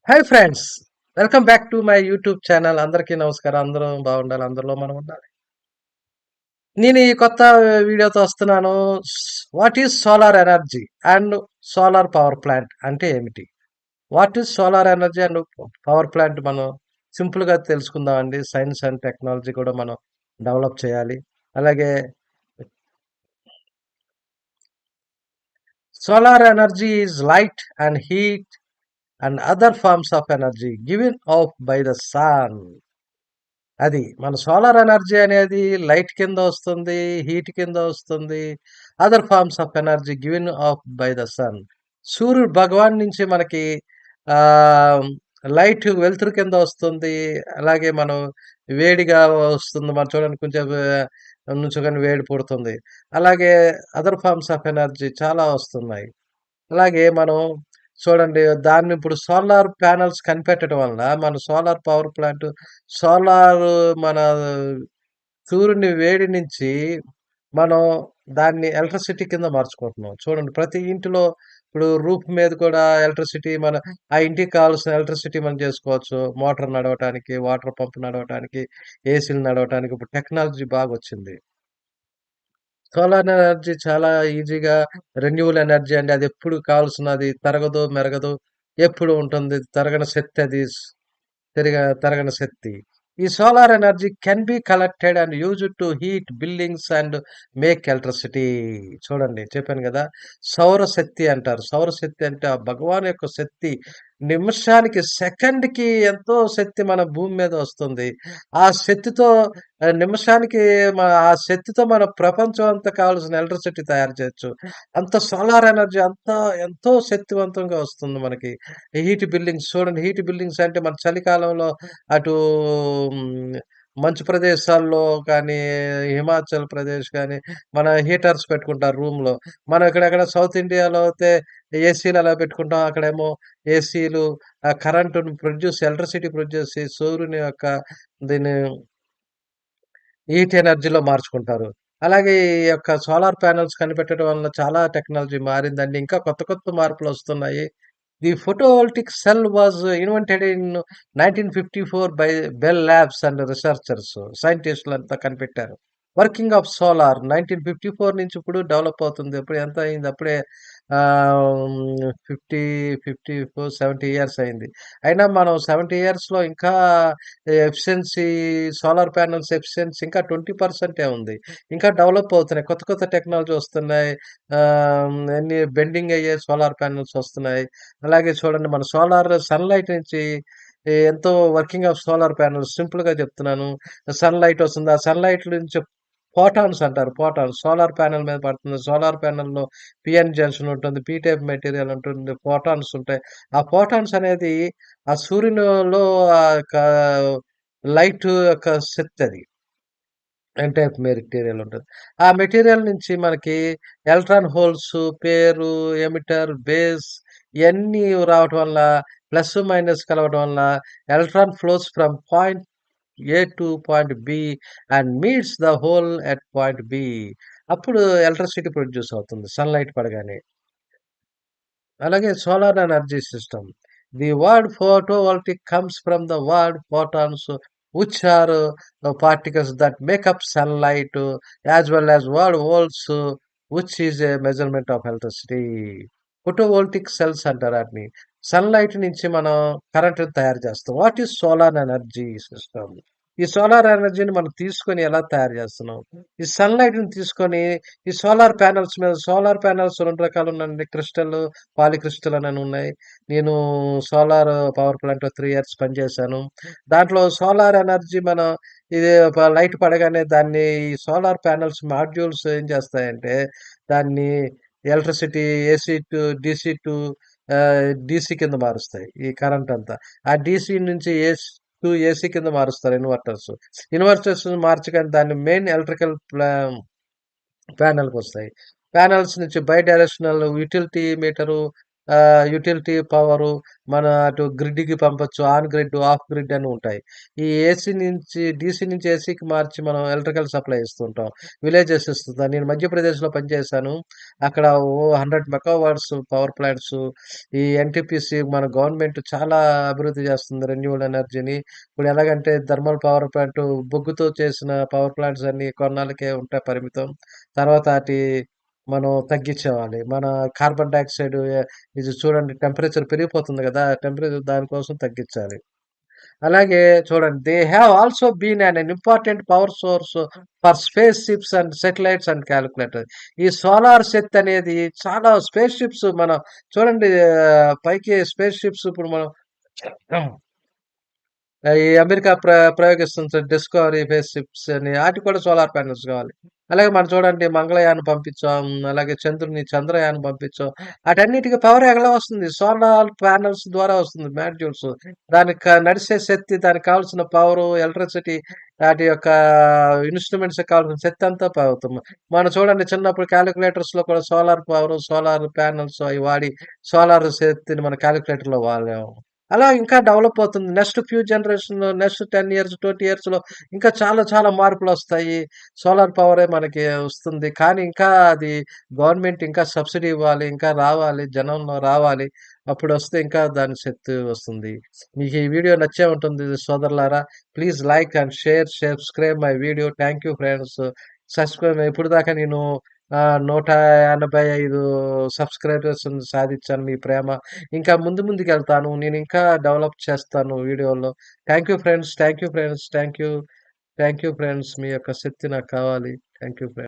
Hi friends! Welcome back to my YouTube channel. అందరికీ నమస్కారం. అందరూ బాగుండాలి. అందులో మనం ఉండాలి. నేను ఈ కొత్త వీడియోతో వస్తున్నాను. What is solar energy and solar power plant అంటే ఏమిటి? What is solar energy and power plant మనం సింపుల్‌గా తెలుసుకుందామండి. సైన్స్ అండ్ టెక్నాలజీ కూడా మనం డెవలప్ చేయాలి. అలాగే solar energy is light and heat and other forms of energy given off by the sun. అది. మన సోలార్ ఎనర్జీ అనేది లైట్ కింద వస్తుంది, హీట్ కింద వస్తుంది. Other forms of energy given off by the sun. సూర్యుడు భగవాన్ నుంచి మనకి ఆహ్, లైట్ వెలుతురు కింద వస్తుంది. అలాగే మనం వేడిగా వస్తుంది. మనం చూడండి కొంచెం నుంచోగానే వేడి పుడుతుంది. అలాగే అదర్ ఫార్మ్స్ ఆఫ్ ఎనర్జీ చాలా వస్తున్నాయి. అలాగే మనం చూడండి దాన్ని ఇప్పుడు సోలార్ ప్యానెల్స్ కనిపెట్టడం వలన మన సోలార్ పవర్ ప్లాంట్ సోలార్ మన సూర్యుని వేడి నుంచి మనం దాన్ని ఎలక్ట్రిసిటీ కింద మార్చుకుంటున్నాం. చూడండి ప్రతి ఇంటిలో ఇప్పుడు రూఫ్ మీద కూడా ఎలక్ట్రిసిటీ మన ఆ ఇంటికి కావాల్సిన ఎలక్ట్రిసిటీ మనం చేసుకోవచ్చు. మోటార్ నడవటానికి, వాటర్ పంప్ నడవటానికి, ఏసీలు నడవటానికి ఇప్పుడు టెక్నాలజీ బాగొచ్చింది. సోలార్ ఎనర్జీ చాలా ఈజీగా రెన్యూవల్ ఎనర్జీ అండి. అదెప్పుడు కావాల్సినది తరగదు, మెరగదు. ఎప్పుడు ఉంటుంది. తరగని శక్తి అది. తరగని శక్తి. ఈ solar energy can be collected and used to heat buildings and make electricity. చూడండి చెప్పాను గదా! సౌరశక్తి అంటారు. సౌరశక్తి అంటే ఆ భగవాన్ యొక్క శక్తి. నిమిషానికి, సెకండ్‌కి ఎంతో శక్తి మన భూమి మీద వస్తుంది. ఆ శక్తితో నిమిషానికి ఆ శక్తితో మన ప్రపంచం అంతా కావాల్సిన ఎలక్ట్రిసిటీ తయారు చేయొచ్చు. అంత సోలార్ ఎనర్జీ అంతా ఎంతో శక్తివంతంగా వస్తుంది మనకి. హీట్ బిల్డింగ్స్ చూడండి. హీట్ బిల్డింగ్స్ అంటే మన చలికాలంలో అటు హ్మ్, మంచు ప్రదేశాల్లో కానీ, హిమాచల్ ప్రదేశ్ కానీ, మన హీటర్స్ పెట్టుకుంటారు రూమ్‌లో. మనం ఇక్కడెక్కడ సౌత్ ఇండియాలో అయితే ఏసీలు అలా పెట్టుకుంటాం. అక్కడేమో ఏసీలు కరెంటుని ఎలక్ట్రిసిటీ ప్రొడ్యూస్ చేసి సూర్యుని యొక్క దీన్ని హీట్ ఎనర్జీలో మార్చుకుంటారు. అలాగే ఈ యొక్క సోలార్ ప్యానెల్స్ కనిపెట్టడం వలన చాలా టెక్నాలజీ మారిందండి. ఇంకా కొత్త కొత్త మార్పులొస్తున్నాయి. The photovoltaic cell was invented in 1954 by Bell Labs and researchers. సైంటిస్టులంతా కనిపెట్టారు. వర్కింగ్ ఆఫ్ సోలార్ 1954 నుంచి ఇప్పుడు డెవలప్ అవుతుంది. ఇప్పుడు ఎంత అయింది? అప్పుడే 50, 54, 70 ఇయర్స్ అయింది. అయినా మనం 70 ఇయర్స్‌లో ఇంకా ఎఫిషియన్సీ సోలార్ ప్యానెల్స్ ఎఫిషియన్సీ ఇంకా 20% ఉంది. ఇంకా డెవలప్ అవుతున్నాయి. కొత్త కొత్త టెక్నాలజీ వస్తున్నాయి. అన్ని బెండింగ్ అయ్యే సోలార్ ప్యానెల్స్ వస్తున్నాయి. అలాగే చూడండి మన సన్‌లైట్ నుంచి ఎంతో వర్కింగ్ ఆఫ్ సోలార్ ప్యానెల్స్ సింపుల్‌గా చెప్తున్నాను. సన్‌లైట్ వస్తుంది. ఆ సన్‌లైట్ నుంచి ఫోటాన్స్ అంటారు. ఫోటాన్స్ సోలార్ ప్యానెల్ మీద పడుతుంది. సోలార్ ప్యానెల్‌లో పీఎన్ జంక్షన్ ఉంటుంది. పీ టైప్ మెటీరియల్ ఉంటుంది. ఫోటాన్స్ ఉంటాయి. ఆ ఫోటాన్స్ అనేది ఆ సూర్యునిలో ఆ యొక్క లైట్ యొక్క శక్తి అది. ఎన్ టైప్ మెటీరియల్ ఉంటది. ఆ మెటీరియల్ నుంచి మనకి ఎలక్ట్రాన్ హోల్స్, పేరు, ఎమిటర్, బేస్ ఇయన్నీ రావటం వల్ల ప్లస్, మైనస్ కలవడం వల్ల electron flows from point A to point B and meets the hole at point B. అప్పుడు ఎలక్ట్రిసిటీ ప్రొడ్యూస్ అవుతుంది సన్‌లైట్ పడగానే. అలాగే solar energy system. The word photovoltaic comes from the word photons, which are particles that make up sunlight, as well as word volts, which is a measurement of electricity. Photovoltaic cells అంటారు ఆటిని. Sunlight నుంచి మనం కరెంట్‌ని తయారు చేస్తాం. What is solar energy system? ఈ solar ఎనర్జీని మనం తీసుకొని ఎలా తయారు చేస్తున్నాం? ఈ సన్‌లైట్‌ని తీసుకొని ఈ సోలార్ ప్యానెల్స్ 2 రకాలు ఉన్నాయండి. క్రిస్టల్, పాలిక్రిస్టల్ అని ఉన్నాయి. నేను సోలార్ పవర్ ప్లాంట్‌లో 3 ఇయర్స్ పనిచేశాను. దాంట్లో సోలార్ ఎనర్జీ మనం ఇది లైట్ పడగానే దాన్ని ఈ సోలార్ ప్యానెల్స్ మాడ్యూల్స్ ఏం చేస్తాయంటే, దాన్ని ఎలక్ట్రిసిటీ ఏసీ డీసీ కింద మారుస్తాయి. ఈ కరెంట్ అంతా. ఆ డీసీ నుంచి ఏసీ కింద మారుస్తారు ఇన్వర్టర్స్. ఇన్వర్టర్స్ మార్చగానే దాన్ని మెయిన్ ఎలక్ట్రికల్ ప్యానెల్‌కొస్తాయి. ప్యానెల్స్ నుంచి bidirectional utility meter, utility power, మన అటు గ్రిడ్‌కి పంపొచ్చు. ఆన్ గ్రిడ్, ఆఫ్ గ్రిడ్ అని ఉంటాయి. ఈ ఏసీ నుంచి డీసీ నుంచి ఏసీకి మార్చి మనం ఎలక్ట్రికల్ సప్లై ఇస్తుంటాం. విలేజెస్ ఇస్తుంటాం. నేను మధ్యప్రదేశ్‌లో పనిచేశాను. అక్కడ 100 మెగావాట్స్ పవర్ ప్లాంట్స్, ఈ ఎన్‌టీపీసీ మన గవర్నమెంట్ చాలా అభివృద్ధి చేస్తుంది రెన్యూవల్ ఎనర్జీని. ఇప్పుడు ఎలాగంటే థర్మల్ పవర్ ప్లాంట్ బొగ్గుతో చేసిన పవర్ ప్లాంట్స్ అన్నీ కొన్నాళ్ళకే ఉంటాయి పరిమితం. తర్వాత మనం తగ్గించేవాలి. మన కార్బన్ డయాక్సైడ్ ఇది చూడండి టెంపరేచర్ పెరిగిపోతుంది గదా! టెంపరేచర్ దానికోసం తగ్గించాలి. అలాగే చూడండి they have also been an important power source for space ships and satellites and calculator. ఈ సోలార్ శక్తి అనేది చాలా స్పేస్ షిప్స్ మనం చూడండి పైకి స్పేస్ షిప్స్ ఇప్పుడు మనం ఈ అమెరికా ప్రయోగిస్తున్న డిస్కవరీ ఫేస్ షిప్స్ అని ఆటికి కూడా సోలార్ ప్యానెల్స్ కావాలి. అలాగే మనం చూడండి మంగళయాన్ పంపించాం. అలాగే చంద్రయాన్ పంపించాం. ఆటన్నిటికి పవర్ ఎట్లా వస్తుంది? సోలార్ ప్యానెల్స్ ద్వారా వస్తుంది మాడ్యూల్స్. దానికి నడిసే శక్తి, దానికి కావాల్సిన పవరు, ఎలక్ట్రిసిటీ ఆటి యొక్క ఇన్‌స్ట్రుమెంట్స్‌కి కావాల్సిన శక్తి అంతా అవుతుంది. మనం చూడండి చిన్నప్పుడు కాలిక్యులేటర్స్‌లో కూడా సోలార్ పవరు, సోలార్ ప్యానెల్స్ అయి వాడి సోలార్ శక్తిని మన కాలిక్యులేటర్‌లో వాడాము. అలా ఇంకా డెవలప్ అవుతుంది. నెక్స్ట్ ఫ్యూ జనరేషన్‌లో నెక్స్ట్ 10 ఇయర్స్, 20 ఇయర్స్‌లో ఇంకా చాలా చాలా మార్పులొస్తాయి. సోలార్ పవరే మనకి వస్తుంది. కానీ ఇంకా అది గవర్నమెంట్ ఇంకా సబ్సిడీ ఇవ్వాలి. ఇంకా రావాలి. జనంలో రావాలి. అప్పుడొస్తే ఇంకా దాని శక్తి వస్తుంది. మీకు ఈ వీడియో నచ్చే ఉంటుంది సోదరులారా. Please like and subscribe my video. Thank you friends. ఇప్పటిదాకా నేను 185 సబ్స్క్రైబర్స్‌ని సాధిచ్చాను. మీ ప్రేమ ఇంకా ముందుకెళ్తాను. నేనింకా డెవలప్ చేస్తాను వీడియోలో. Thank you friends. Thank you friends. Thank you. Thank you friends. మీ యొక్క శక్తి నాకు కావాలి. Thank you friends.